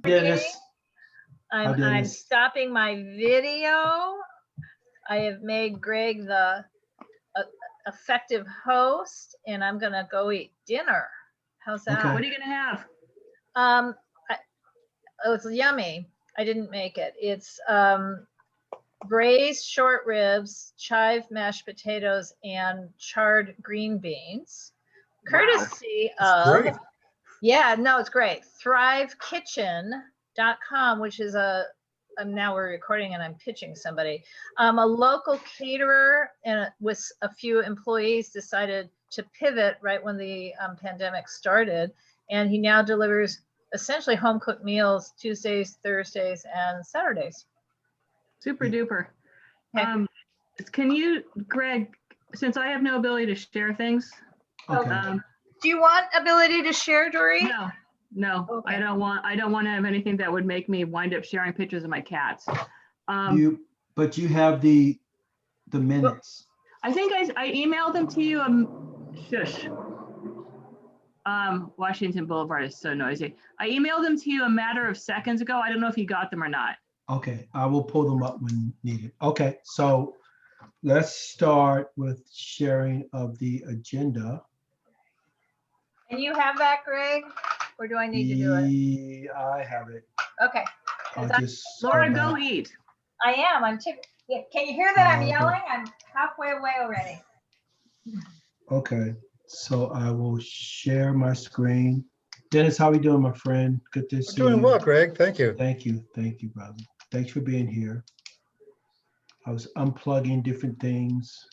Dennis. I'm stopping my video. I have made Greg the effective host, and I'm gonna go eat dinner. How's that? Okay. What are you gonna have? Oh, it's yummy. I didn't make it. It's braised short ribs, chive mashed potatoes, and charred green beans. Courtesy of, great. yeah, no, it's great. ThriveKitchen.com, which is now we're recording and I'm pitching somebody. A local caterer and with a few employees decided to pivot right when the pandemic started. And he now delivers essentially home cooked meals Tuesdays, Thursdays, and Saturdays. Super duper. Okay. Can you, Greg, since I have no ability to share things, Okay. Do you want ability to share, Dory? no, Okay. I don't want to have anything that would make me wind up sharing pictures of my cats. But you have the minutes. I think I emailed them to you. Shush. Washington Boulevard is so noisy. I emailed them to you a matter of seconds ago. I don't know if you got them or not. Okay, I will pull them up when needed. Okay, so let's start with sharing of the agenda. And you have that, Greg? Or do I need to do it? Yeah, I have it. Okay. I'll just. Laura, go eat. I am. Yeah, can you hear that I'm yelling? I'm halfway away already. Okay, so I will share my screen. Dennis, how we doing, my friend? Good to see you. Doing well, Greg. Thank you. Thank you, brother. Thanks for being here. I was unplugging different things.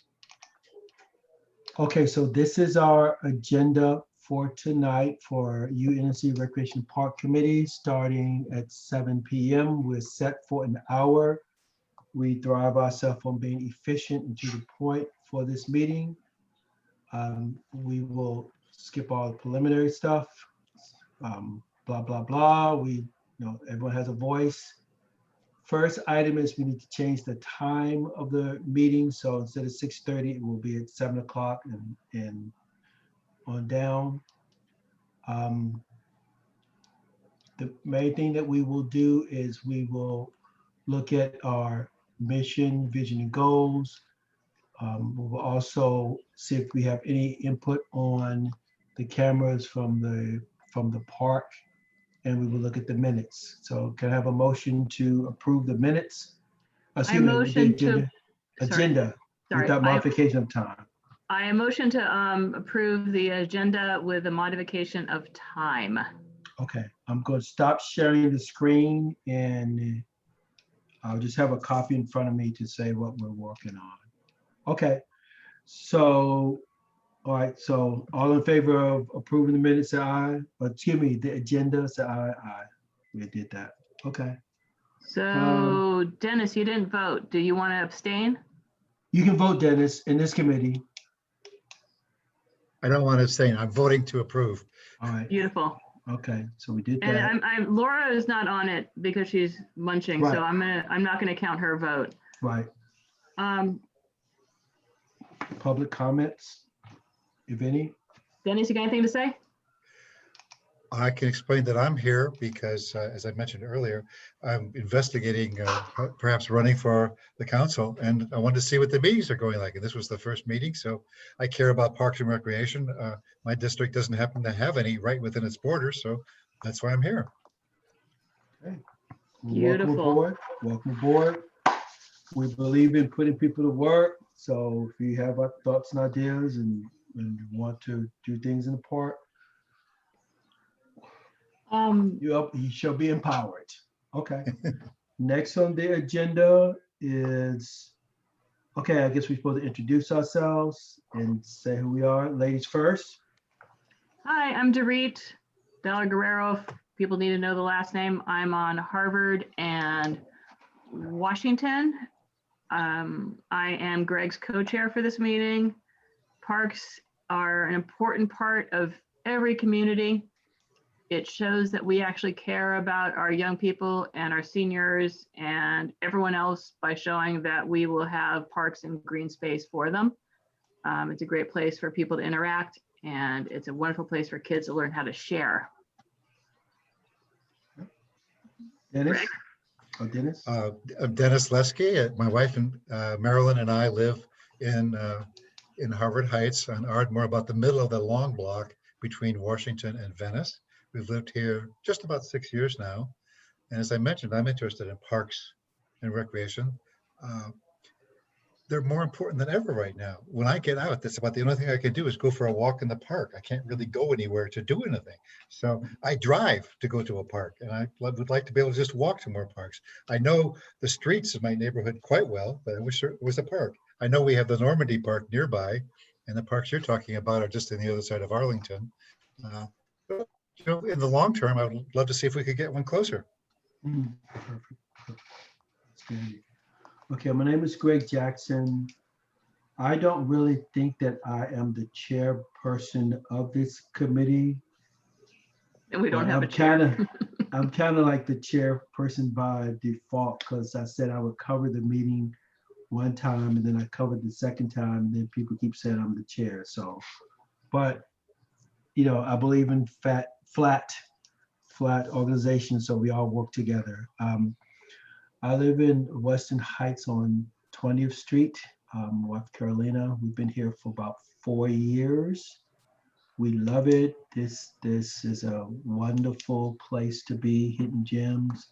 Okay, so this is our agenda for tonight for UNNC Recreation Park Committee, starting at 7 p.m. We're set for an hour. We thrive ourselves on being efficient and to the point for this meeting. We will skip all the preliminary stuff, blah, blah, blah. Everyone has a voice. First item is we need to change the time of the meeting. So instead of 6:30, it will be at 7 o'clock and on down. The main thing that we will do is we will look at our mission, vision, and goals. We will also see if we have any input on the cameras from the park, and we will look at the minutes. So can I have a motion to approve the minutes? I motion Agenda without modification of time. I motion to approve the agenda with a modification of time. Okay, I'm going to stop sharing the screen and I'll just have a copy in front of me to say what we're working on. Okay, so, all right, so all in favor of approving the minutes, say aye. Or excuse me, the agenda, say aye, aye. We did that. Okay. So Dennis, you didn't vote. Do you want to abstain? You can vote, Dennis, in this committee. I don't want to abstain. I'm voting to approve. All right. Beautiful. Okay, so we did that. And Laura is not on it because she's munching, Right. so I'm not gonna count her vote. Right. Um, Public comments, if any? Dennis, you got anything to say? I can explain that I'm here because, as I mentioned earlier, I'm investigating perhaps running for the council, and I wanted to see what the meetings are going like. And this was the first meeting, so I care about Parks and Recreation. My district doesn't happen to have any right within its borders, so that's why I'm here. Okay. Beautiful. Welcome aboard. Welcome aboard. We believe in putting people to work. So if you have thoughts and ideas and want to do things in the park, you shall be empowered. Okay. Next on the agenda is, okay, I guess we're supposed to introduce ourselves and say who we are. Ladies first. Hi, I'm Dorit Della Guerrero. If people need to know the last name. I'm on Harvard and Washington. I am Greg's co-chair for this meeting. Parks are an important part of every community. It shows that we actually care about our young people and our seniors and everyone else by showing that we will have parks and green space for them. It's a great place for people to interact. and it's a wonderful place for kids to learn how to share. Dennis? Greg? Oh, Dennis? I'm Dennis Lesky. My wife and Marilyn and I live in Harvard Heights on Ardmore, about the middle of the long block between Washington and Venice. We've lived here just about 6 years now. And as I mentioned, I'm interested in parks and recreation. They're more important than ever right now. When I get out, that's about the only thing I can do is go for a walk in the park. I can't really go anywhere to do anything. So I drive to go to a park, and I would like to be able to just walk to more parks. I know the streets of my neighborhood quite well, but I wish there was a park. I know we have the Normandy Park nearby, and the parks you're talking about are just on the other side of Arlington. But, in the long term, I would love to see if we could get one closer. Perfect. That's good. Okay, my name is Greg Jackson. I don't really think that I am the chairperson of this committee. And we don't but have a chair. I'm kind of like the chairperson by default, because I said I would cover the meeting one time and then I covered the second time, and then people keep saying I'm the chair. So, but I believe in flat organization, so we all work together. I live in Western Heights on 20th Street, North Carolina. We've been here for about 4 years. We love it. This is a wonderful place to be, hidden gems.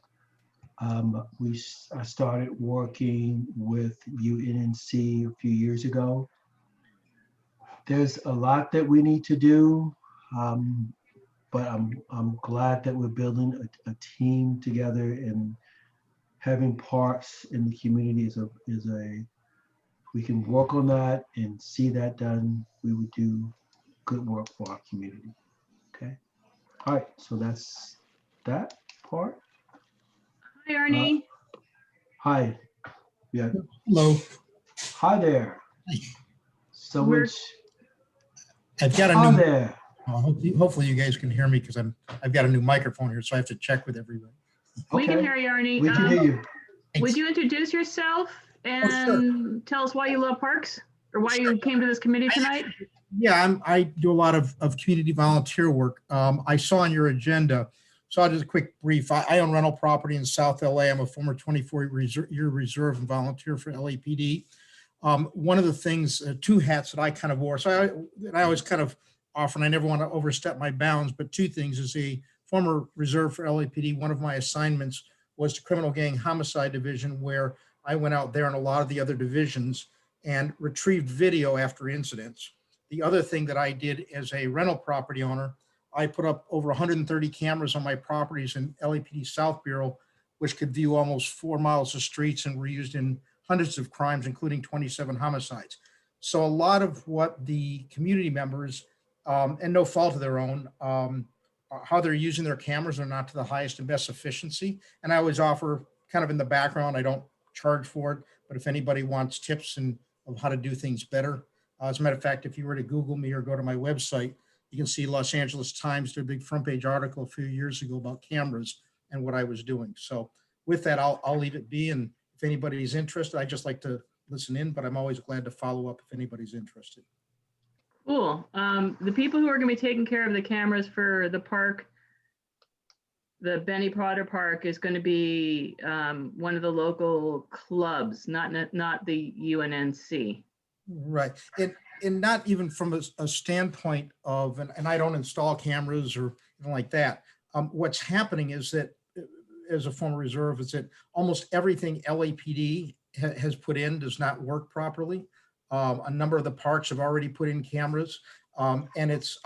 I started working with UNNC a few years ago. There's a lot that we need to do, but I'm glad that we're building a team together, and having parks in the community we can work on that and see that done. We would do good work for our community. Okay. All right. So that's that part. Hi, Arnie. Hi. Yeah. Hello. Hi there. So We're- much. I've got a Hi new, there. hopefully you guys can hear me because I've got a new microphone here, so I have to check with everybody. We can Okay. hear you, Arnie. We can hear you. Would you introduce yourself and tell us why you love parks, or why you came to this committee tonight? Yeah, I do a lot of community volunteer work. I saw on your agenda, so I'll just a quick brief. I own rental property in South LA. I'm a former 24-year reserve and volunteer for LAPD. One of the things, two hats that I kind of wore, so I always kind of often, I never want to overstep my bounds, but two things: as a former reserve for LAPD, one of my assignments was the Criminal Gang Homicide Division, where I went out there and a lot of the other divisions and retrieved video after incidents. The other thing that I did as a rental property owner, I put up over 130 cameras on my properties in LAPD South Bureau, which could view almost 4 miles of streets and were used in hundreds of crimes, including 27 homicides. So a lot of what the community members, and no fault of their own, how they're using their cameras are not to the highest and best efficiency. And I always offer kind of in the background, I don't charge for it, but if anybody wants tips of how to do things better. As a matter of fact, if you were to Google me or go to my website, you can see Los Angeles Times did a big front page article a few years ago about cameras and what I was doing. So with that, I'll leave it be. And if anybody's interested, I just like to listen in, but I'm always glad to follow up if anybody's interested. Cool. The people who are going to be taking care of the cameras for the park, the Benny Potter Park, is going to be one of the local clubs, not the UNNC. Right. And not even from a standpoint of, and I don't install cameras or anything like that. What's happening is that, as a former reserve, is that almost everything LAPD has put in does not work properly. A number of the parks have already put in cameras. And this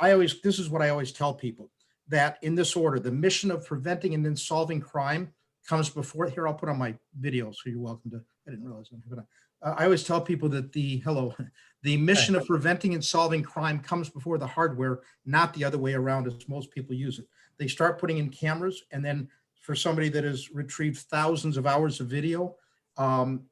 is what I always tell people, that in this order, the mission of preventing and then solving crime comes before. Here, I'll put on my video, so you're welcome to. I didn't realize that, but I always tell people that the mission of preventing and solving crime comes before the hardware, not the other way around as most people use it. They start putting in cameras, and then for somebody that has retrieved thousands of hours of video,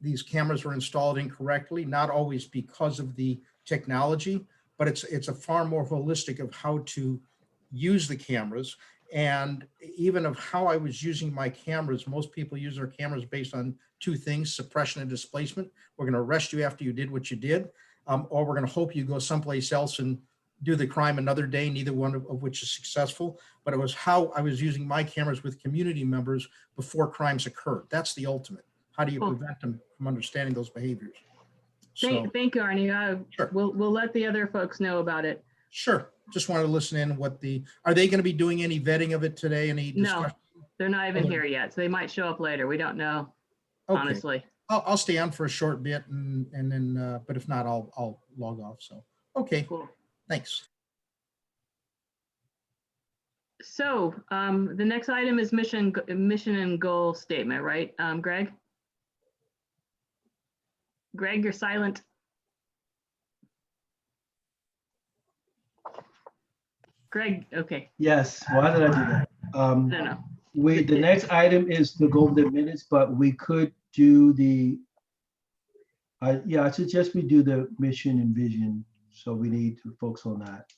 these cameras were installed incorrectly, not always because of the technology, but it's a far more holistic of how to use the cameras. And even of how I was using my cameras, most people use their cameras based on two things: suppression and displacement. We're going to arrest you after you did what you did, or we're going to hope you go someplace else and do the crime another day, neither one of which is successful, but it was how I was using my cameras with community members before crimes occurred. That's the ultimate. How do you Cool. prevent them from understanding those behaviors? So, Thank you, Arnie. Sure. We'll let the other folks know about it. sure, just wanted to listen in are they going to be doing any vetting of it today? Any No, discussion? they're not even Okay. here yet, so they might show up later. We don't know, Okay, honestly. I'll stay on for a short bit and then, but if not, I'll log off. So, okay, Cool. thanks. So the next item is mission and goal statement, right? Greg? Greg, you're silent. Greg, okay, Yes, why did I do that? I don't know. The next item is to go over the minutes, but we could do I suggest we do the mission and vision. So we need to focus on that.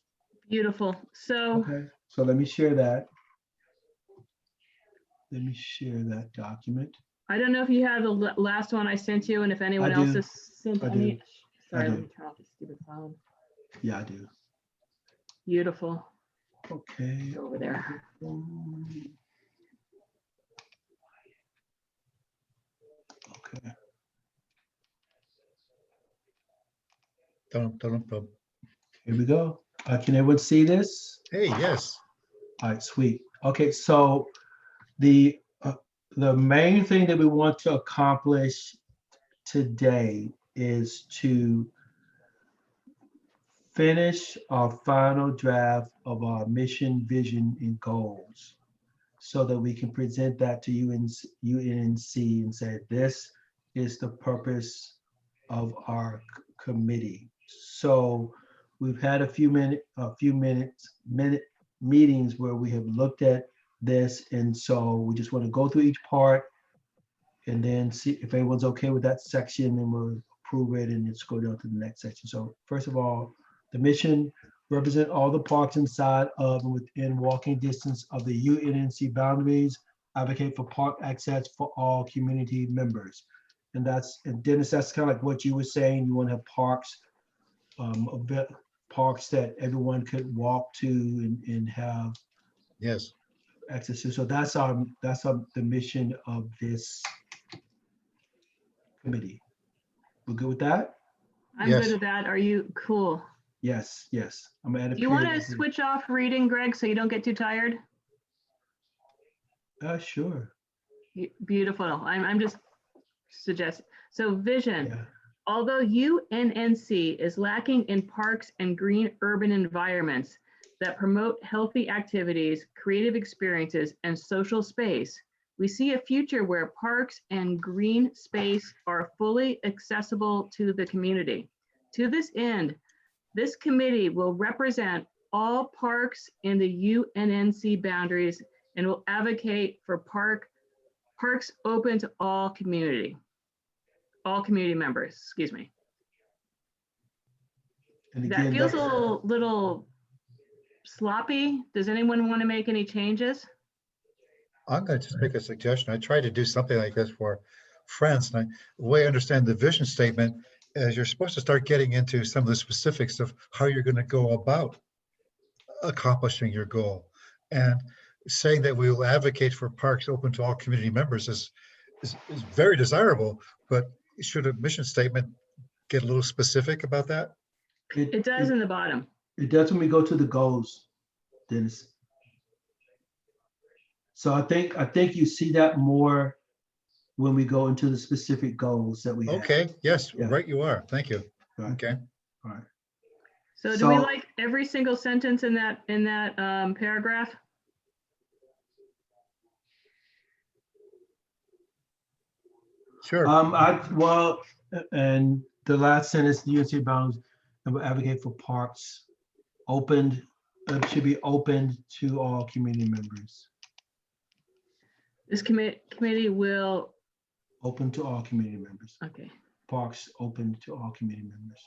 Beautiful. So Okay, so let me share that. Let me share that document. I don't know if you have the last one I sent you and if anyone else do. has sent I any. do. Sorry, I let do. me turn off this stupid phone. Yeah, I do. Beautiful. Okay. Go over there. Okay. Dum, dum, dum. Here we go. Can everyone see this? Hey, yes. All right, sweet. Okay, so the main thing that we want to accomplish today is to finish our final draft of our mission, vision, and goals so that we can present that to UNNC and say, this is the purpose of our committee. So we've had a few meetings where we have looked at this. And so we just want to go through each part and then see if everyone's okay with that section, then we'll approve it and just go down to the next section. So first of all, the mission: represent all the parks inside of and within walking distance of the UNNC boundaries, advocate for park access for all community members. And Dennis, that's kind of like what you were saying. You want to have parks, parks that everyone could walk to and have Yes. access to. So that's the mission of this committee. We're good with that? I'm Yes. good with that. Are you cool? Yes, yes. I'm gonna add a Do you want to period. switch off reading, Greg, so you don't get too tired? Sure. Beautiful. I'm just suggesting. So vision. Yeah. Although UNNC is lacking in parks and green urban environments that promote healthy activities, creative experiences, and social space, we see a future where parks and green space are fully accessible to the community. To this end, this committee will represent all parks in the UNNC boundaries and will advocate for parks open to all community members, excuse me. And That again, feels a that's- little sloppy. Does anyone want to make any changes? I'm going to just make a suggestion. I tried to do something like this for friends. And the way I understand the vision statement is you're supposed to start getting into some of the specifics of how you're going to go about accomplishing your goal. And saying that we will advocate for parks open to all community members is very desirable, but should a mission statement get a little specific about that? It does in the bottom. It does when we go to the goals, Dennis. So I think you see that more when we go into the specific goals that we have. Okay, yes, Yeah. right you are. Thank you. Right. Okay. All right. So do we So- like every single sentence in that paragraph? Sure. And the last sentence, the UNC bounds and will advocate for parks opened, should be opened to all community members. This committee will, Open to all community members. okay, Parks open to all community members.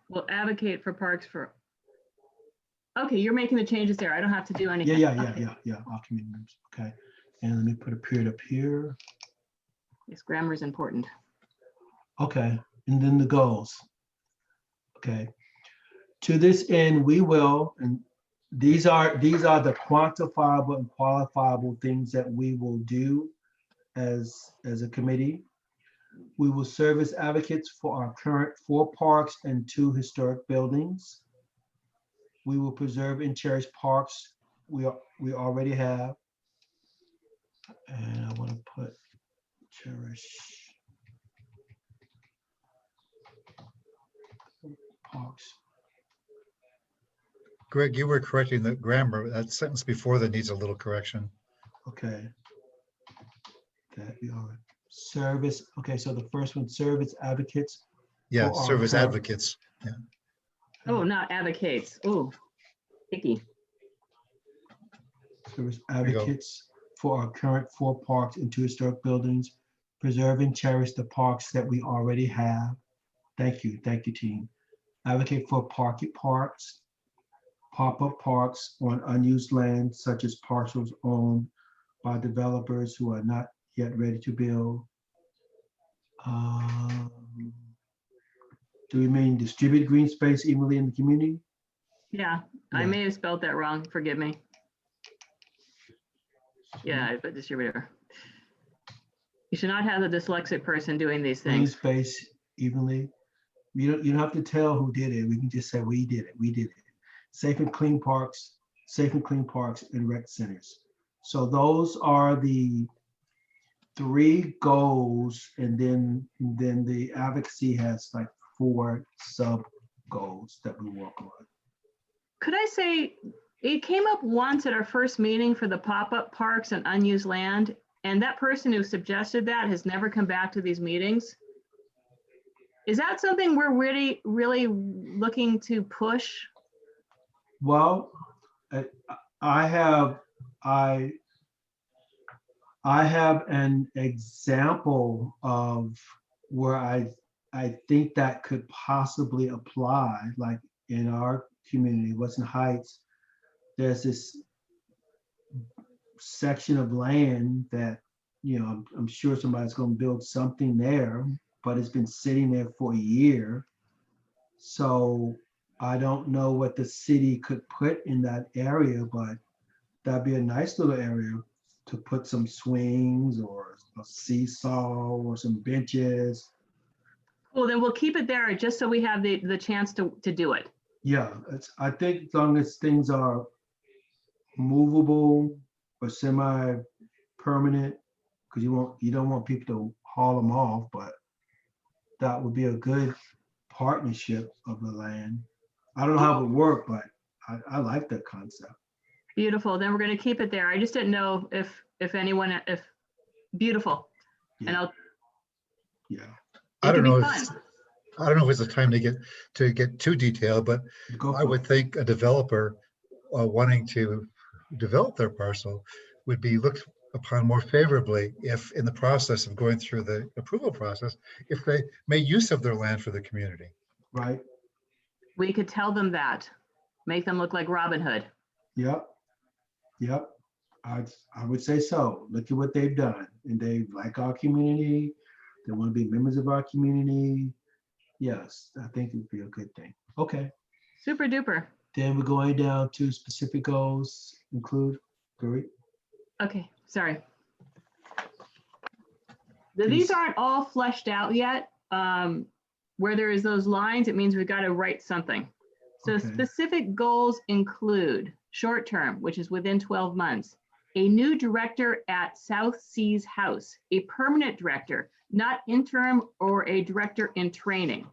will advocate for parks for, okay, you're making the changes there. I don't have to do anything. Yeah, Okay. all community members. Okay. And let me put a period up here. Yes, grammar is important. Okay. And then the goals. Okay. To this end, we will, and these are the quantifiable and qualifiable things that we will do as a committee. We will serve as advocates for our current 4 parks and 2 historic buildings. We will preserve and cherish parks we already have. And I want to put cherish parks. Greg, you were correcting the grammar. That sentence before that needs a little correction. Okay. That we are service. Okay, so the first one, service advocates. Yeah, for our service current- advocates. Oh, not advocates. Oh, icky. Service you go. advocates for our current 4 parks and 2 historic buildings. Preserve and cherish the parks that we already have. Thank you, team. Advocate for parks, pop-up parks on unused land such as parcels owned by developers who are not yet ready to build. Do we mean distribute green space evenly in the community? Yeah, I Yeah. may have spelled that wrong. Forgive me. Yeah, but distributor. You should not have a dyslexic person doing these Green things. space evenly. You don't have to tell who did it. We can just say we did it. Safe and clean parks and rec centers. So those are the 3 goals, and then the advocacy has like 4 sub goals that we work on. Could I say, it came up once at our first meeting for the pop-up parks and unused land, and that person who suggested that has never come back to these meetings. Is that something we're really, really looking to push? Well, I have an example of where I think that could possibly apply, like in our community, Western Heights. There's this section of land that, I'm sure somebody's going to build something there, but it's been sitting there for a year. So I don't know what the city could put in that area, but that'd be a nice little area to put some swings or a seesaw or some benches. Well, then we'll keep it there just so we have the chance to do it. Yeah, I think as long as things are movable or semi-permanent, because you don't want people to haul them off, but that would be a good partnership of the land. I don't know how it would work, but I like that concept. Beautiful. Then we're going to keep it there. I just didn't know if anyone, if beautiful. And Yeah. I'll. Yeah. I don't It know can be if fun. I don't know if it's the time to get too detailed, but Go I for would it. think a developer wanting to develop their parcel would be looked upon more favorably if in the process of going through the approval process, if they made use of their land for the community. Right. We could tell them that, make them look like Robin Hood. Yep. I would say so. Look at what they've done, and they like our community. They want to be members of our community. Yes, I think it would be a good thing. Okay. Super duper. Then we're going down to specific goals. Include. Great. Okay, sorry. These Please. aren't all fleshed out yet. Where there is those lines, it means we've got to write something. So Okay. specific goals include short term, which is within 12 months, a new director at South Seas House, a permanent director, not interim, or a director in training.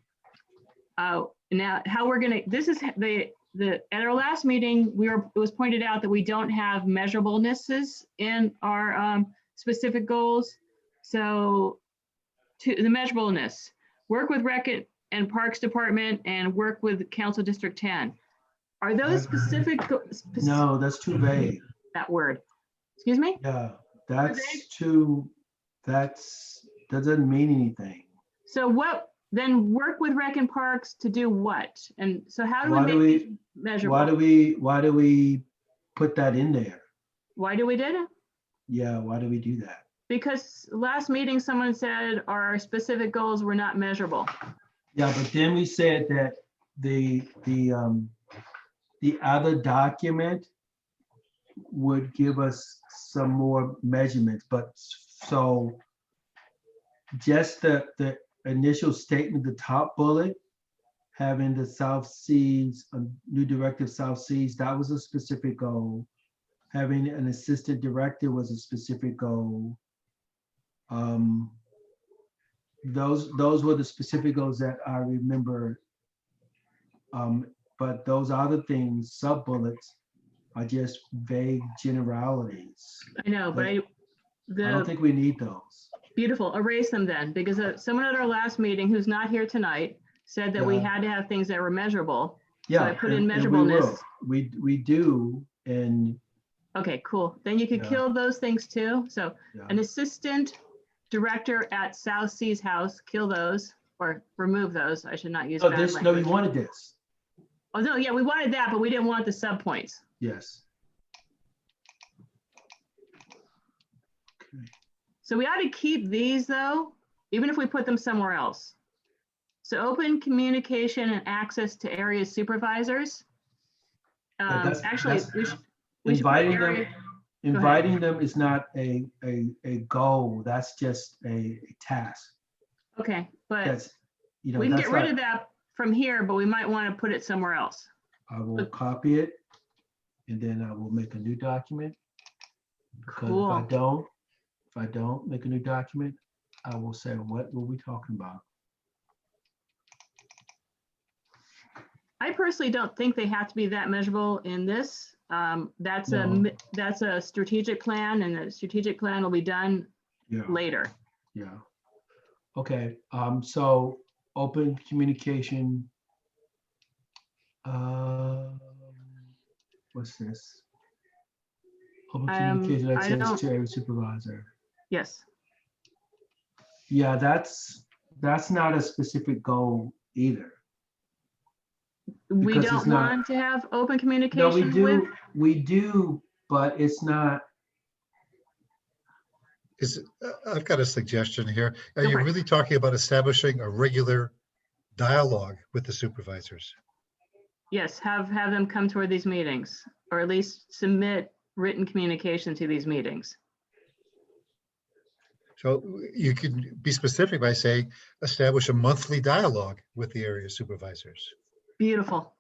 Now, how we're gonna, this is at our last meeting, it was pointed out that we don't have measurablenesses in our specific goals. So to the measurableness, work with Rec and Parks Department and work with Council District 10. Are those specific? No, that's too vague. That word. Excuse me? Yeah, vague? that doesn't mean anything. So what, then work with Rec and Parks to do what? And so how do we Why make do these we- measurable? Why do we put that in there? Why do we did it? Yeah, why do we do that? Because last meeting, someone said our specific goals were not measurable. Yeah, but then we said that the other document would give us some more measurements, but so just the initial statement, the top bullet, having the South Seas, a new directive South Seas, that was a specific goal. Having an assistant director was a specific goal. Those were the specific goals that I remember. But those other things, sub bullets, are just vague generalities. I know, but I don't think we need those. beautiful, erase them then, because someone at our last meeting who's not here tonight said that we Yeah. had to have things that were measurable. Yeah, I put in and we will. measurableness. We do, and Okay, cool. Then you could Yeah. kill those things too. So yeah. an assistant director at South Seas House, kill those or remove those. I should not use No, bad this, no, language. you wanted this. Oh, no, yeah, we wanted that, but we didn't want the subpoints. Yes. Okay. So we ought to keep these though, even if we put them somewhere else. So open communication and access to area supervisors. Actually, we should put Inviting them, area. inviting them is not a goal. That's just a task. Okay, but That's, you know, we can that's get rid not, of that from here, but we might want to put it somewhere else. I will copy it and then I will make a new document. Because Cool. if I don't make a new document, I will say, what were we talking about? I personally don't think they have to be that measurable in this. That's No. that's a strategic plan, and the strategic plan will be done Yeah, later. yeah. Okay, so open communication. What's this? Open communication I access don't- to area supervisor. Yes. Yeah, that's not a specific goal either. We Because it's don't not- want to have open No, communication with. we do, but it's not. I've got a suggestion here. Are Go you for it. really talking about establishing a regular dialogue with the supervisors? Yes, have them come toward these meetings, or at least submit written communication to these meetings. So you can be specific by saying, establish a monthly dialogue with the area supervisors. Beautiful.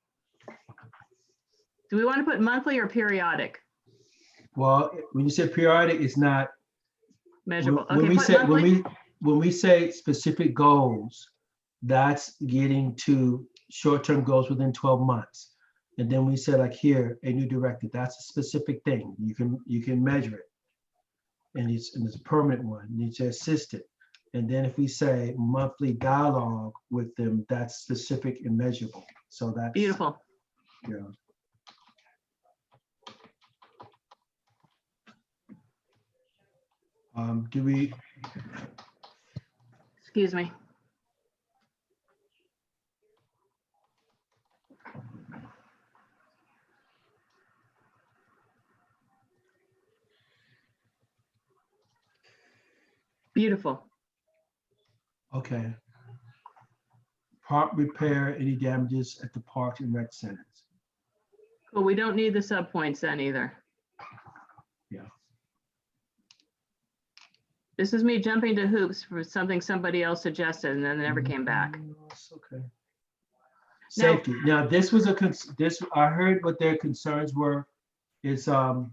Do we want to put monthly or periodic? Well, when you say periodic, it's not. Measurable. When Okay, we put say, monthly. when we say specific goals, that's getting to short-term goals within 12 months. And then we say like here, a new directive, that's a specific thing. You can measure it. And it's a permanent one. You need to assist it. And then if we say monthly dialogue with them, that's specific and measurable. So that's. Beautiful. Yeah. Do we, Excuse me. Beautiful. okay. Prompt repair any damages at the parks and rec centers. Cool. We don't need the subpoints then either. Yeah. This is me jumping to hoops for something somebody else suggested and then they never came back. It's okay. Safety. Now, this was I heard what their concerns were. Is Eric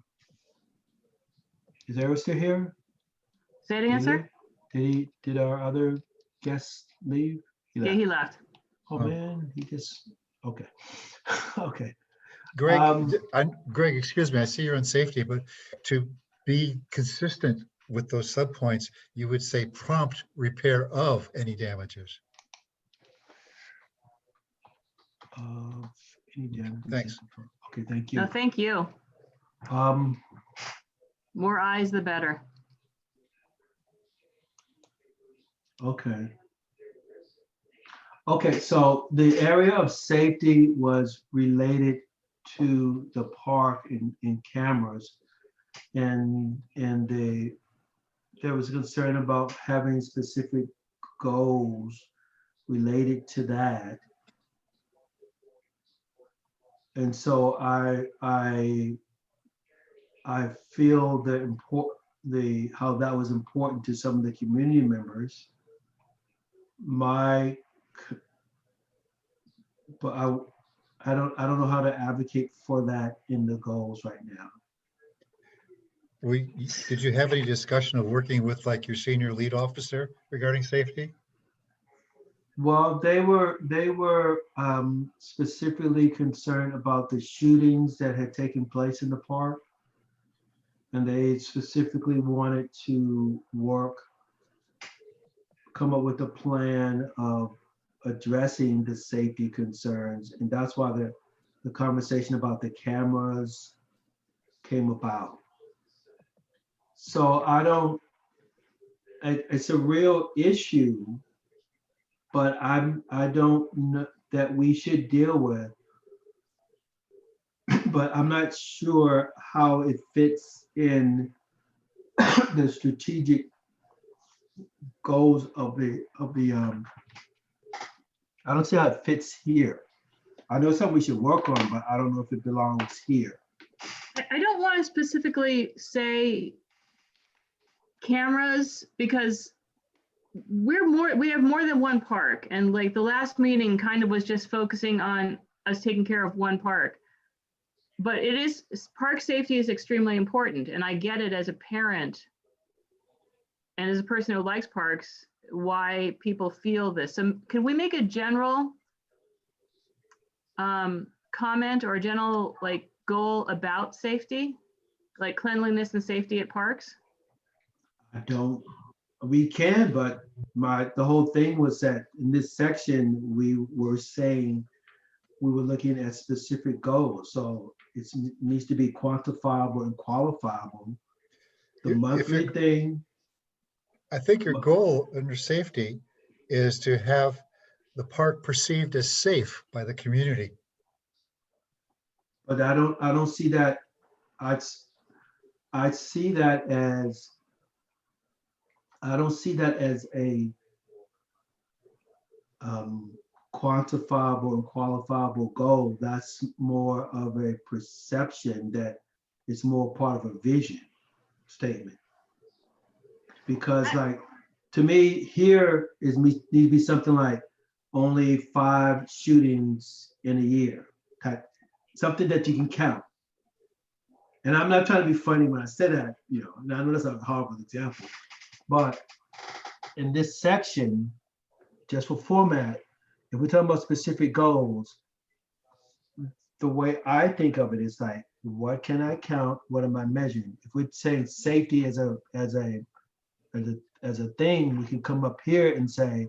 still here? Say it again, sir? Did our other guest leave? Yeah, he left. Oh, Oh. man, he just, okay. Okay. Greg, Greg, excuse me, I see you're on safety, but to be consistent with those subpoints, you would say prompt repair of any damages. Any damage? Thanks. Okay, thank No, you. thank you. More eyes, the better. Okay. Okay, so the area of safety was related to the park in cameras. And there was concern about having specific goals related to that. and so I feel how that was important to some of the community members. But I don't know how to advocate for that in the goals right now. Did you have any discussion of working with like your senior lead officer regarding safety? Well, they were specifically concerned about the shootings that had taken place in the park. And they specifically wanted to come up with a plan of addressing the safety concerns. And that's why the conversation about the cameras came about. So it's a real issue, but I don't know that we should deal with, but I'm not sure how it fits in the strategic goals of the I don't see how it fits here. I know it's something we should work on, but I don't know if it belongs here. I don't want to specifically say cameras because we have more than one park, and like the last meeting kind of was just focusing on us taking care of one park. But park safety is extremely important, and I get it as a parent and as a person who likes parks, why people feel this. So can we make a general comment or a general like goal about safety, like cleanliness and safety at parks? We can, but the whole thing was that in this section, we were saying we were looking at specific goals. So it needs to be quantifiable and qualifiable. The monthly thing. I think your goal under safety is to have the park perceived as safe by the community. But I don't see that. I see that as, I don't see that as a quantifiable and qualifiable goal. That's more of a perception that it's more part of a vision statement. Because like, to me, here needs to be something like only 5 shootings in a year, type, something that you can count. And I'm not trying to be funny when I say that, you know, and I know that's a horrible example, but in this section, just for format, if we're talking about specific goals, the way I think of it is like, what can I count? What am I measuring? If we're saying safety as a thing, we can come up here and say,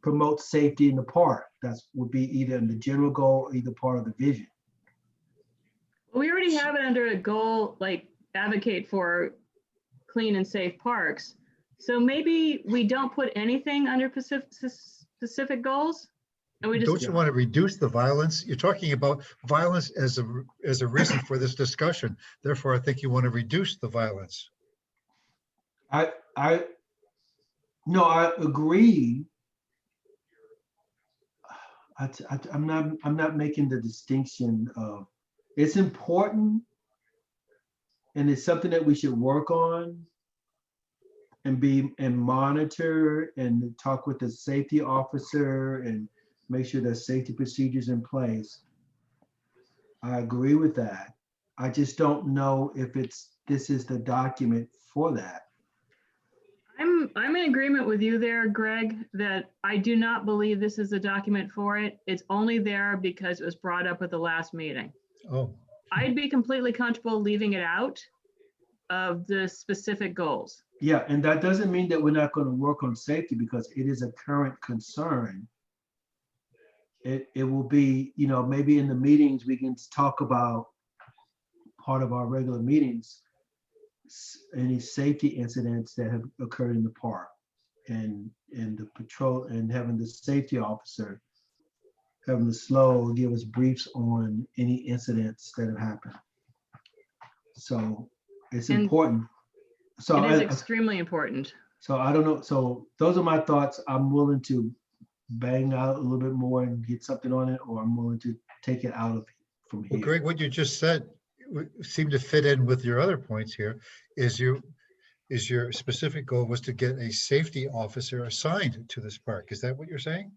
promote safety in the park. That would be either in the general goal or either part of the vision. Well, we already have it under a goal, like advocate for clean and safe parks. So maybe we don't put anything under specific goals. And we just Don't you want to reduce the violence? You're talking about violence as a reason for this discussion. Therefore, I think you want to reduce the violence. No, I agree. I'm not making the distinction of, it's important and it's something that we should work on and monitor and talk with the safety officer and make sure there's safety procedures in place. I agree with that. I just don't know if this is the document for that. I'm in agreement with you there, Greg, that I do not believe this is a document for it. It's only there because it was brought up at the last meeting. Oh. I'd be completely comfortable leaving it out of the specific goals. Yeah, and that doesn't mean that we're not going to work on safety because it is a current concern. It will be, you know, maybe in the meetings we can talk about part of our regular meetings, any safety incidents that have occurred in the park and the patrol and having the safety officer having the slow give us briefs on any incidents that have happened. So it's important. So it is extremely important. So I don't know. So those are my thoughts. I'm willing to bang out a little bit more and get something on it, or I'm willing to take it out of from Well, here. Greg, what you just said seemed to fit in with your other points here. Is your specific goal was to get a safety officer assigned to this park? Is that what you're saying?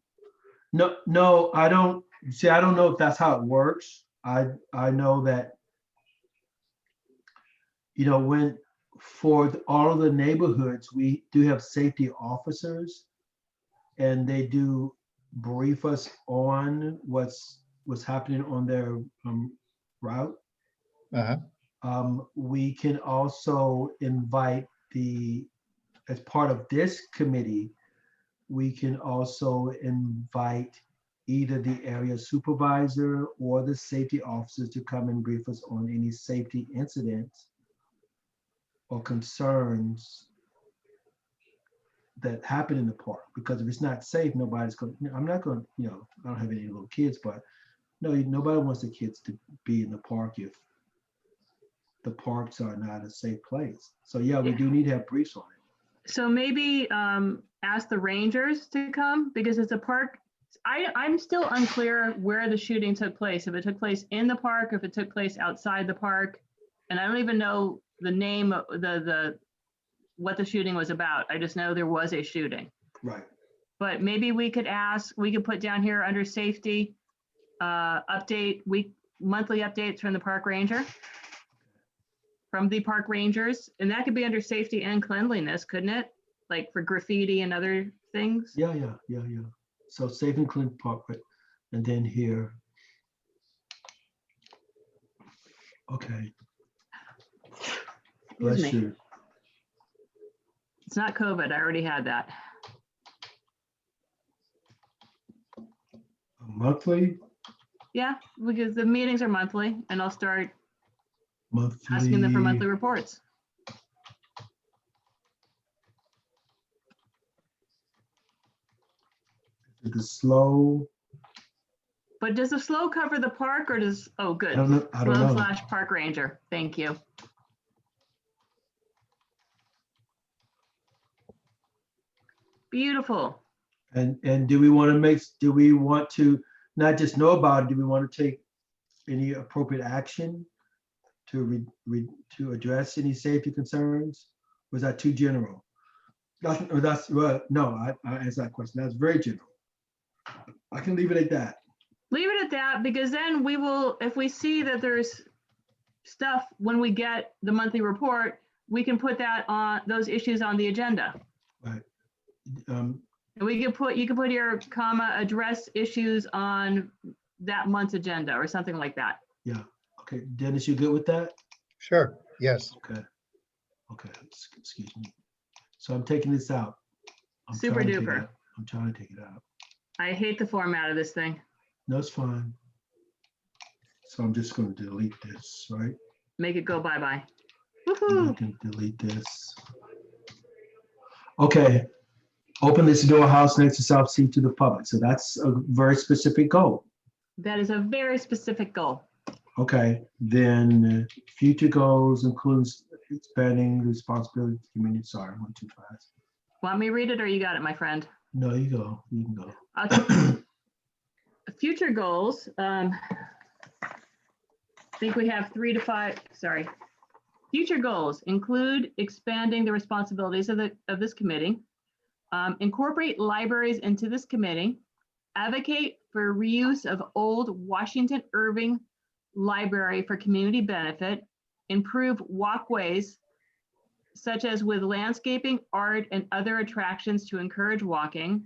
No, no, I don't, see, I don't know if that's how it works. I know that, you know, when, all of the neighborhoods, we do have safety officers, and they do brief us on what's happening on their route. Uh-huh. We can also invite as part of this committee, we can also invite either the area supervisor or the safety officers to come and brief us on any safety incidents or concerns that happen in the park. Because if it's not safe, nobody's going, I'm not going, you know, I don't have any little kids, but no, nobody wants the kids to be in the park if the parks are not a safe place. So yeah, we do need to have briefs on it. So maybe ask the rangers to come, because it's a park. I'm still unclear where the shooting took place. If it took place in the park, if it took place outside the park. And I don't even know the name of what the shooting was about. I just know there was a shooting. Right. But maybe we could put down here under safety, monthly updates from the park ranger. From the park rangers, and that could be under safety and cleanliness, couldn't it? Like for graffiti and other things? Yeah. So safe and clean park, and then here. Okay. Bless Excuse me. you. It's not COVID, I already had that. Monthly? Yeah, because the meetings are monthly, and I'll start asking them for monthly reports. The slow. But does the slow cover the park, or does, oh, good. I don't know. I don't Slow know. / park ranger, thank you. Beautiful. And do we want to not just know about it, do we want to take any appropriate action to address any safety concerns? Was that too general? No, I answered that question. That's very general. I can leave it at that. Leave it at that, because then we will, if we see that there's stuff when we get the monthly report, we can put that on, those issues on the agenda. Right. And you can put your address issues on that month's agenda or something like that. Yeah. Okay. Dennis, you good with that? Sure. Yes. Okay. Excuse me. So I'm taking this out. Super duper. I'm trying to take it out. I hate the format of this thing. No, it's fine. So I'm just going to delete this, right? Make it go bye-bye. I Woohoo! can delete this. Okay. Open this door house next to South Sea to the public. So that's a very specific goal. That is a very specific goal. Okay. Then future goals includes expanding the responsibility to the community. Sorry, I went too fast. Want me to read it, or you got it, my friend? No, you go. You can go. Okay. Future goals. I think we have 3 to 5. Sorry. Future goals include expanding the responsibilities of this committee, incorporate libraries into this committee, advocate for reuse of old Washington Irving Library for community benefit, improve walkways such as with landscaping, art, and other attractions to encourage walking,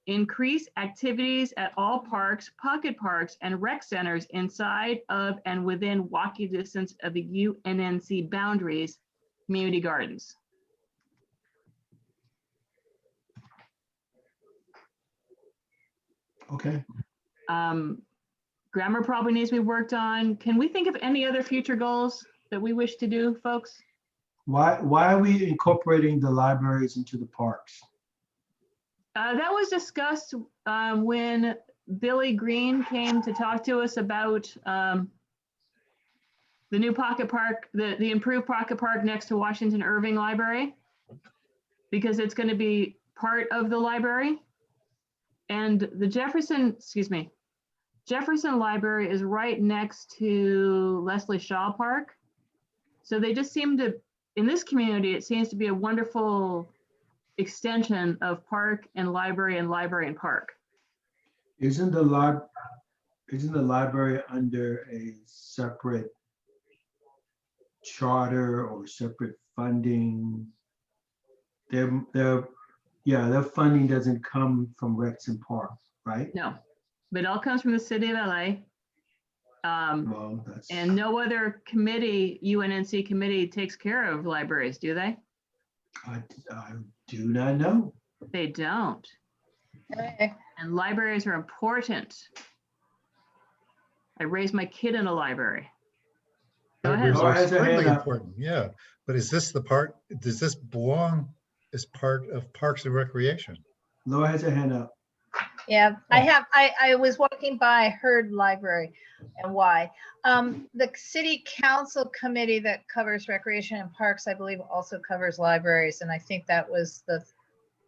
increase activities at all parks, pocket parks, and rec centers inside of and within walking distance of the UNNC boundaries, community gardens. Okay. Grammar probably needs to be worked on. Can we think of any other future goals that we wish to do, folks? Why are we incorporating the libraries into the parks? That was discussed when Billy Green came to talk to us about the new pocket park, the improved pocket park next to Washington Irving Library, because it's going to be part of the library. And the Jefferson Library is right next to Leslie Shaw Park. So they just seem to, in this community, it seems to be a wonderful extension of park and library and park. Isn't the library under a separate charter or separate funding? Their funding doesn't come from Rex and Park, right? No, but it all comes from the city of LA. Well, that's, And no other committee, UNNC committee, takes care of libraries, do they? I do not know. They don't. Okay. And libraries are important. I raised my kid in a library. Go ahead. Libraries Laura are has her certainly hand up. important, yeah. But is this the part, does this belong as part of Parks and Recreation? Laura has her hand up. Yeah, I was walking by, heard library and why. The city council committee that covers recreation and parks, I believe also covers libraries. And I think that was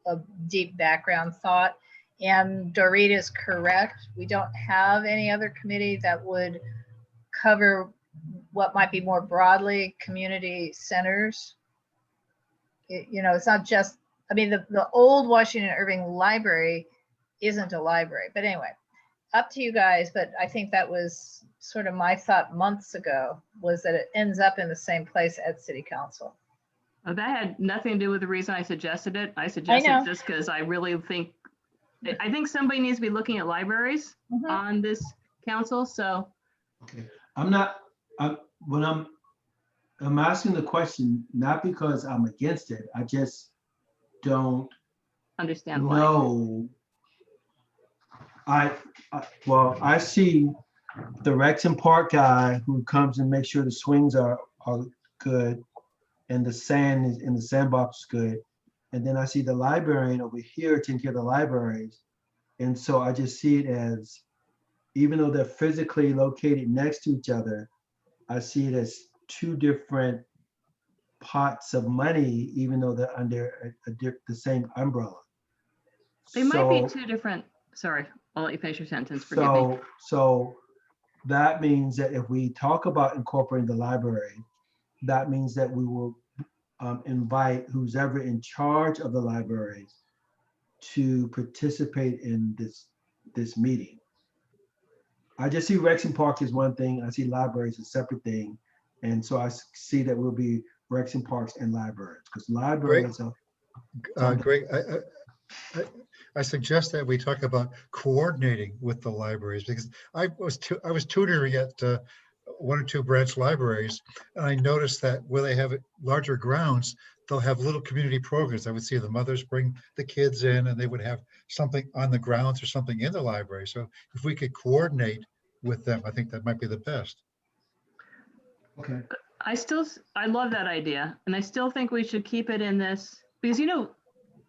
a deep background thought. And Dorit is correct. We don't have any other committee that would cover what might be more broadly community centers. It's not just, I mean, the old Washington Irving Library isn't a library, but anyway, up to you guys. But I think that was sort of my thought months ago, was that it ends up in the same place at city council. Well, that had nothing to do with the reason I suggested it. I suggested know. this because I really think, I think somebody needs to be looking at libraries Mhm. on this council. So Okay, when I'm asking the question, not because I'm against it, I just don't understand why. know. Well, I see the Rex and Park guy who comes and makes sure the swings are good and the sand is in the sandbox is good. And then I see the librarian over here taking care of the libraries. And so I just see it as, even though they're physically located next to each other, I see it as two different pots of money, even though they're under the same umbrella. They might be two different, sorry, I'll let you finish your sentence, forgive me. So that means that if we talk about incorporating the library, that means that we will invite who's ever in charge of the libraries to participate in this meeting. I just see Rex and Park as one thing. I see libraries as a separate thing. And so I see that we'll be Rex and Parks and libraries, because libraries are. Greg, I suggest that we talk about coordinating with the libraries, because I was tutoring at one or two branch libraries, and I noticed that where they have larger grounds, they'll have little community programs. I would see the mothers bring the kids in, and they would have something on the grounds or something in the library. So if we could coordinate with them, I think that might be the best. Okay. I love that idea. And I still think we should keep it in this, because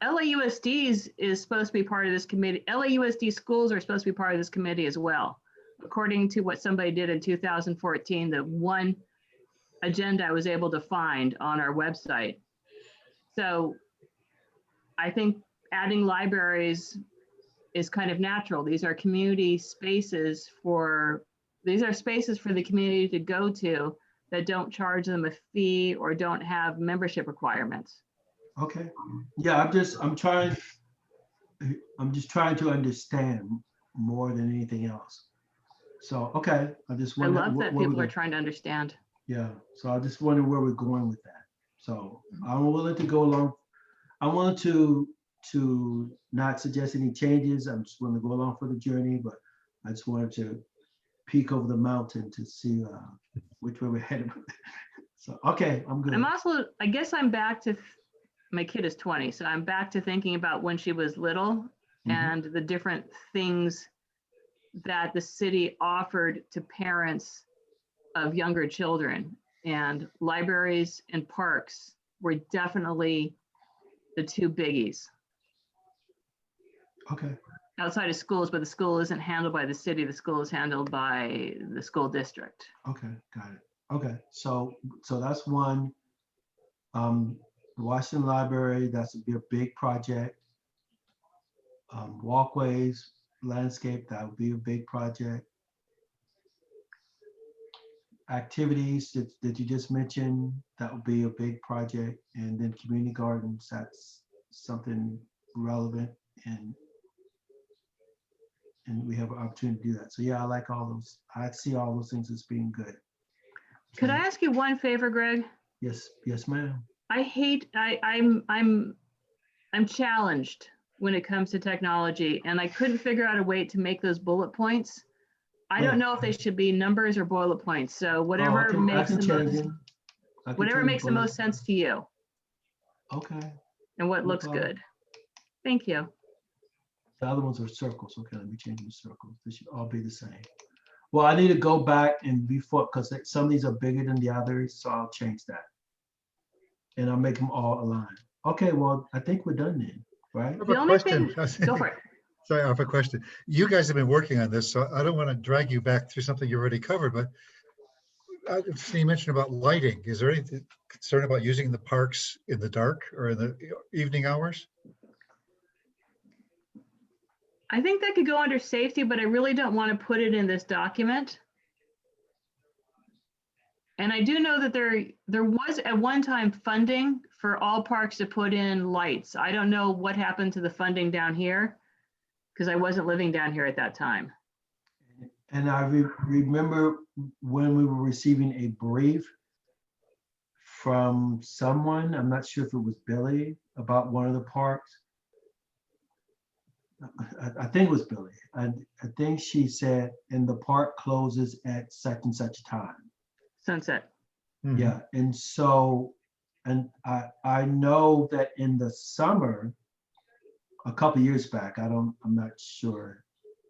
LAUSD is supposed to be part of this committee. LAUSD schools are supposed to be part of this committee as well. According to what somebody did in 2014, the one agenda I was able to find on our website. So I think adding libraries is kind of natural. These are community spaces these are spaces for the community to go to that don't charge them a fee or don't have membership requirements. Okay. Yeah, I'm just trying to understand more than anything else. So, okay, I just I wonder. love that people are trying to understand. Yeah, so I just wonder where we're going with that. So I'm willing to go along. I'm willing to not suggest any changes. I'm just willing to go along for the journey, but I just wanted to peek over the mountain to see which way we're headed. So, okay, I'm good. I guess I'm back to, my kid is 20, so I'm back to thinking about when she was little and the different things that the city offered to parents of younger children, and libraries and parks were definitely the two biggies. Okay. Outside of schools, but the school isn't handled by the city, the school is handled by the school district. Okay, got it. Okay, so that's one. The Washington Library, that's a big project. Walkways, landscape, that would be a big project. activities that you just mentioned, that would be a big project. And then community gardens, that's something relevant, and we have an opportunity to do that. So yeah, I like all those. I see all those things as being good. Could I Okay. ask you one favor, Greg? Yes, yes, ma'am. I'm challenged when it comes to technology, and I couldn't figure out a way to make those bullet points. I don't know if they should be numbers or bullet points. So Oh, whatever I makes can the change most, it. I can whatever change makes the bullet. most sense to you Okay. and what No looks problem. good. Thank you. The other ones are circles. Okay, let me change the circles. They should all be the same. Well, I need to go back and before, because some of these are bigger than the others, so I'll change that. And I'll make them all align. Okay, well, I think we're done then, right? I have The a only question. thing, go for it. Sorry, I have a question. You guys have been working on this, so I don't want to drag you back through something you already covered, but you mentioned about lighting. Is there any concern about using the parks in the dark or in the evening hours? I think that could go under safety, but I really don't want to put it in this document. And I do know that there was at one time funding for all parks to put in lights. I don't know what happened to the funding down here because I wasn't living down here at that time. And I remember when we were receiving a brief from someone, I'm not sure if it was Billy, about one of the parks. I think it was Billy. I think she said, and the park closes at such and such time. Sunset. Mhm. Yeah, and so, and I know that in the summer, a couple years back, I'm not sure.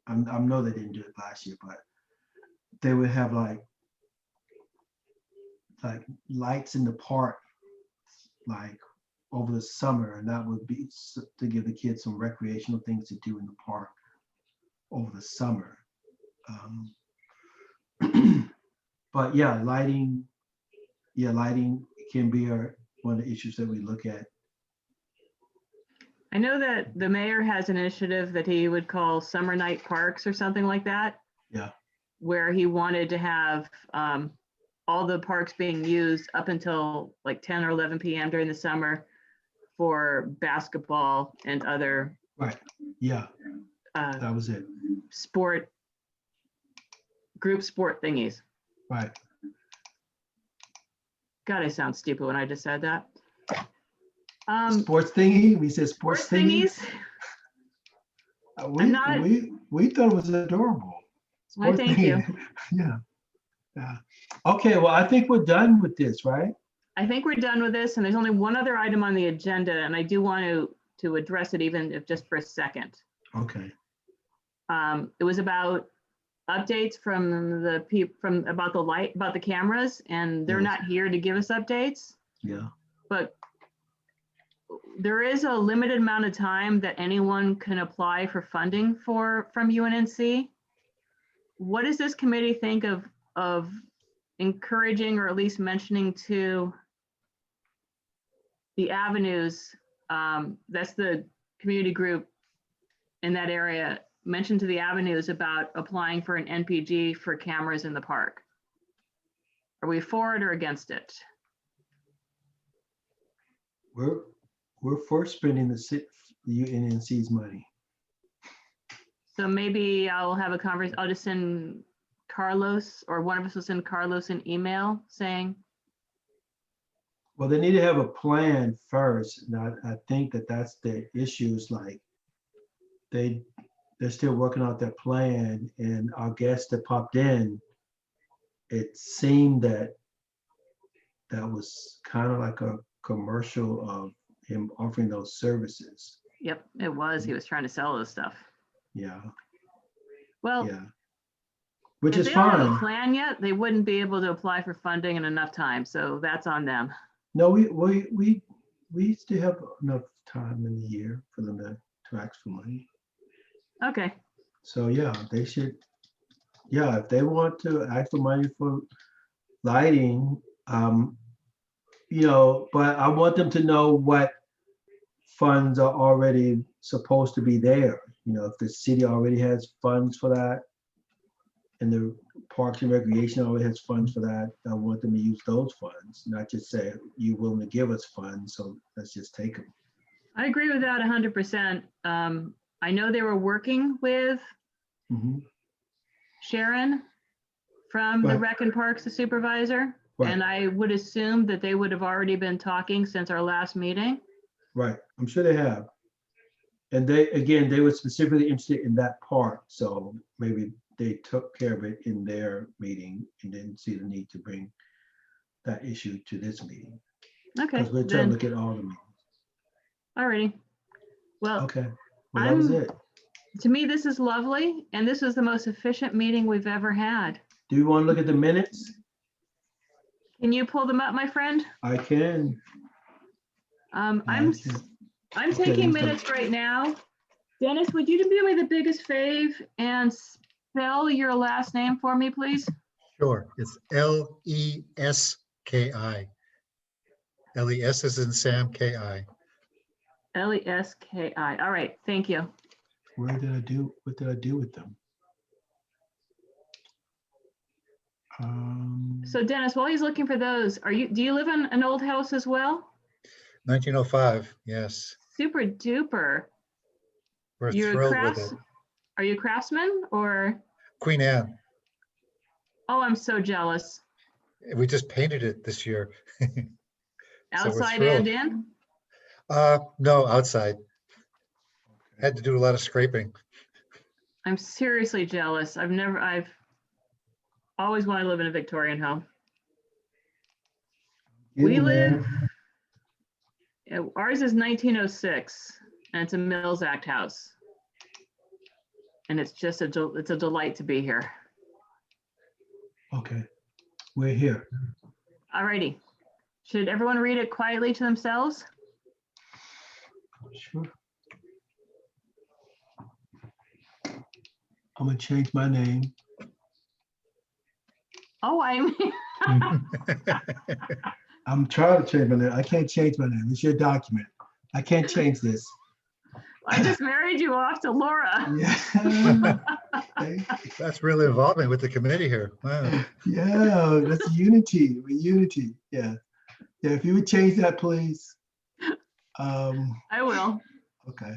I know they didn't do it last year, but they would have like lights in the park, like over the summer, and that would be to give the kids some recreational things to do in the park over the summer. But yeah, lighting can be one of the issues that we look at. I know that the mayor has an initiative that he would call Summer Night Parks or something like that. Yeah. Where he wanted to have all the parks being used up until like 10 or 11 p.m. during the summer for basketball and other Right. Yeah, that was it. group sport thingies. Right. God, I sound stupid when I just said that. Sports thingy. We said sports thingy. We thought it was adorable. Why, Sports thank thingy. you. Yeah. Yeah. Okay. Well, I think we're done with this, right? I think we're done with this, and there's only one other item on the agenda, and I do want to address it even if just for a second. Okay. It was about updates from about the cameras, and they're Yes. not here to give us updates, Yeah. but there is a limited amount of time that anyone can apply for funding from UNNC. What does this committee think of encouraging or at least mentioning to the avenues? That's the community group in that area, mentioned to the avenues about applying for an NPG for cameras in the park. Are we for it or against it? We're for spending the UNNC's money. So maybe I'll have a conversation. I'll just send Carlos, or one of us will send Carlos an email saying, Well, they need to have a plan first. And I think that's the issue, is like they're still working out their plan. And our guest that popped in, it seemed that was kind of like a commercial of him offering those services. yep, it was. He was trying to sell this stuff. Yeah. Well, Yeah. Which if is they don't have a fine. plan yet, they wouldn't be able to apply for funding in enough time. So that's on them. No, we still have enough time in the year for them to ask for money. Okay. So yeah, they should. Yeah, if they want to ask for money for lighting, but I want them to know what funds are already supposed to be there. If the city already has funds for that, and the Parks and Recreation always has funds for that. I want them to use those funds, not just say, you willing to give us funds, so let's just take them. I agree with that 100%. I know they were working with Mhm. Sharon from the Right. Rec and Parks, the supervisor. Right. And I would assume that they would have already been talking since our last meeting. Right, I'm sure they have. And they, again, they were specifically interested in that part, so maybe they took care of it in their meeting and didn't see the need to bring that issue to this meeting. Okay, Because we're trying to then, look at all the meetings. alrighty. Well, Okay, well, that was I'm- it. to me, this is lovely, and this was the most efficient meeting we've ever had. Do you want to look at the minutes? Can you pull them up, my friend? I can. I'm can. I'm Okay, taking let me minutes right now. Dennis, would you do me the biggest fave and spell your last name for me, please? Sure, it's Leski. Les is in Sam, Ki. Leski. All right, thank you. What did I do with them? So Dennis, while he's looking for those, do you live in an old house as well? 1905, yes. Super duper. We're You're a thrilled with it. Are you a craftsman or? Queen Anne, Oh, I'm so jealous. we just painted it this year. So we're Outside and thrilled. in? No, outside. Had to do a lot of scraping. I'm seriously jealous. I've always wanted to live in a Victorian home. We Getting there. Ours is 1906 and it's a Mills Act house. And it's just it's a delight to be here. Okay, we're here. All righty. Should everyone read it quietly to themselves? Sure. I'm gonna change my name. Oh, I'm trying to change my name. I can't change my name. It's your document. I can't change this. I just married you off to Laura. Yeah. That's really evolving with the committee here. Wow. Yeah, that's unity. We're unity. Yeah. Yeah, if you would change that, please. I will. Okay.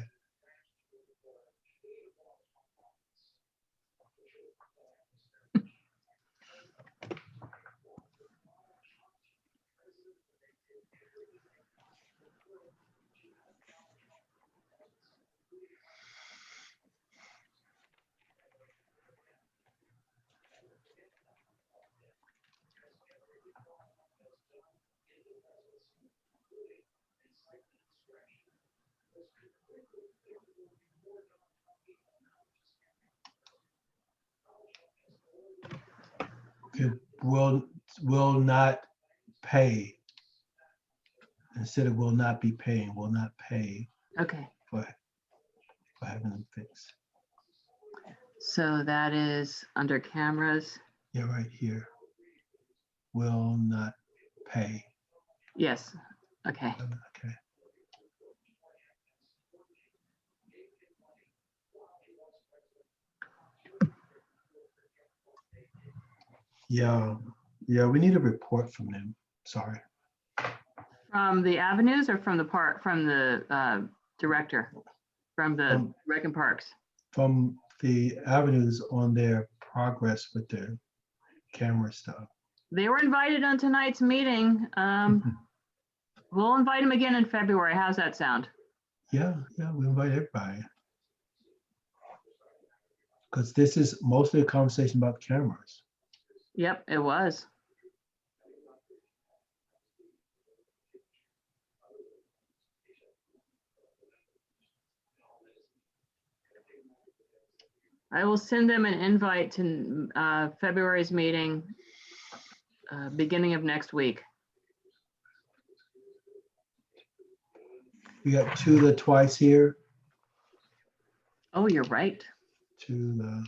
Okay, will not pay. Instead of will not be paying, will not pay Okay. for having them fixed. So that is under cameras. Yeah, right here. Will not pay. Yes. Okay. Okay. Yeah, we need a report from them. Sorry. From the avenues or from the director? From the Rec and Parks? From the avenues on their progress with their camera stuff. They were invited on tonight's meeting. We'll invite them again in February. How's that sound? Yeah, we invite everybody. Because this is mostly a conversation about cameras. Yep, it was. I will send them an invite to February's meeting, beginning of next week. We got Tula twice here. Oh, you're right. Tula.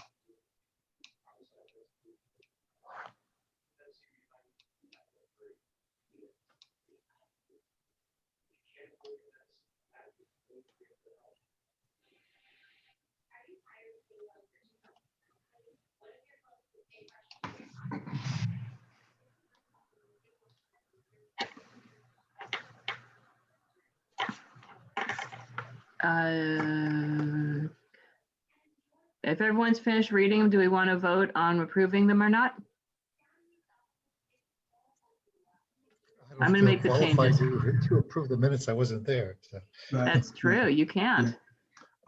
If everyone's finished reading them, do we want to vote on approving them or not? I I'm don't gonna feel make the qualified changes. to approve the minutes. I wasn't there. So. Right. That's true, you can't.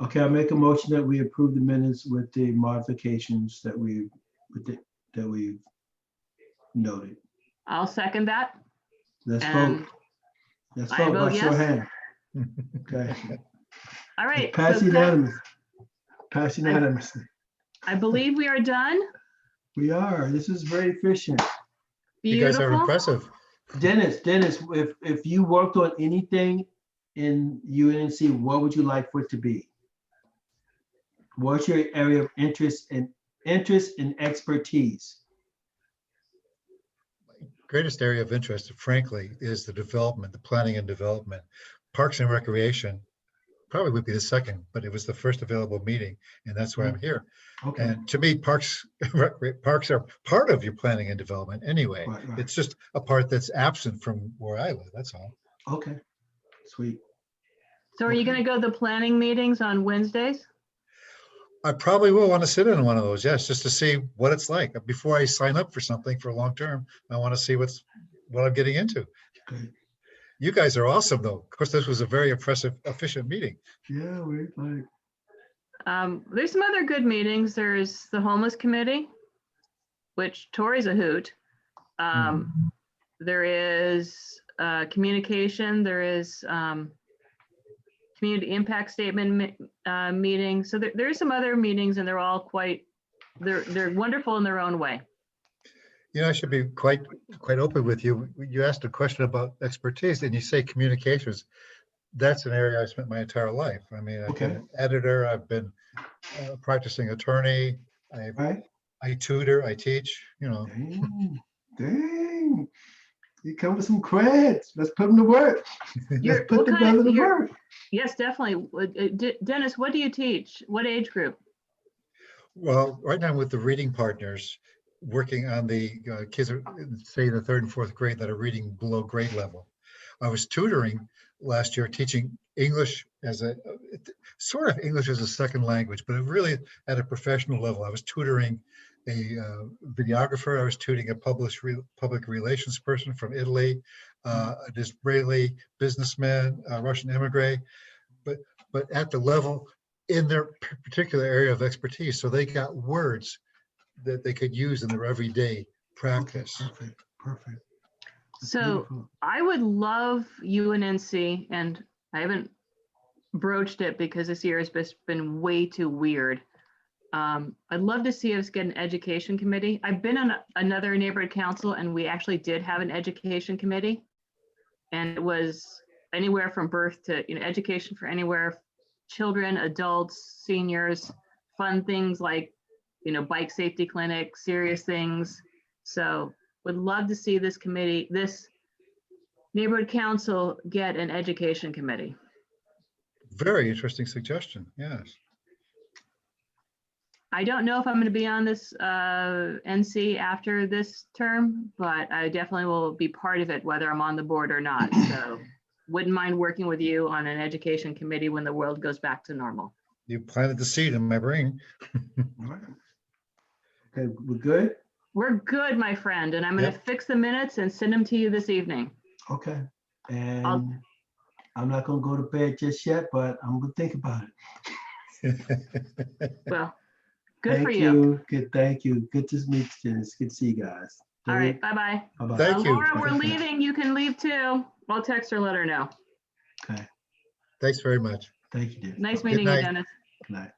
Okay, I'll make a motion that we approve the minutes with the modifications that we've noted. I'll second that. Let's And vote. Let's I vote vote by show of yes. hand. Okay. All right. Pass so unanimous. Pass unanimously. I believe we are done. We are. This is very efficient. You guys are Beautiful. impressive. Dennis, if you worked on anything in UNNC, what would you like for it to be? What's your area of interest and expertise? Greatest area of interest, frankly, is the development, the planning and development. Parks and Recreation probably would be the second, but it was the first available meeting, and that's why I'm here. Okay. And to me, parks are part of your planning and development anyway. Right. It's just a part that's absent from where I live, that's all. Okay. Sweet. So are you going to go to the planning meetings on Wednesdays? I probably will want to sit in one of those, yes, just to see what it's like. Before I sign up for something for long term, I want to see what I'm getting into. Okay. You guys are awesome, though. Of course, this was a very impressive, efficient meeting. Yeah, we're like, There's some other good meetings. There's the homeless committee, which Tori's a hoot. There is communication. There is community impact statement meeting. So there's some other meetings, and they're all they're wonderful in their own way. You know, I should be quite open with you. You asked a question about expertise, and you say communications. That's an area I spent my entire life. I mean, I've been an editor. I've been a practicing attorney. I tutor. I teach. You know. Dang. You come with some creds. Let's put them to work. Let's put the brother to work. Yes, definitely. Dennis, what do you teach? What age group? Well, right now with the reading partners, working on the kids, say the 3rd and 4th grade that are reading below grade level. I was tutoring last year, teaching English as a sort of English as a second language, but really at a professional level. I was tutoring a videographer. I was tutoring a public relations person from Italy, an Israeli businessman, a Russian immigrant, but at the level in their particular area of expertise. So they got words that they could use in their everyday practice. Okay, perfect. So I would love UNNC, and I haven't broached it because this year has been way too weird. I'd love to see us get an education committee. I've been on another neighborhood council, and we actually did have an education committee, and it was anywhere from birth to education for anywhere, children, adults, seniors, fun things like bike safety clinic, serious things. So would love to see this committee, this neighborhood council get an education committee. Very interesting suggestion, yes. I don't know if I'm going to be on this NC after this term, but I definitely will be part of it, whether I'm on the board or not. So wouldn't mind working with you on an education committee when the world goes back to normal. You planted the seed in my brain. All right. Okay, we're good? We're good, my friend, and I'm going to fix the minutes and send them to you this evening. Okay. And I'm not going to go to bed just yet, but I'm going to think about it. Well, good thank for you. Good, thank you. Good to meet you, Dennis. Good to see you guys. All right, bye-bye. Bye-bye. Thank you. Laura, we're leaving. You can leave too. I'll text her, let her know. Okay. Thanks very much. Thank you, Dennis. Nice meeting you, night. Dennis. Good night.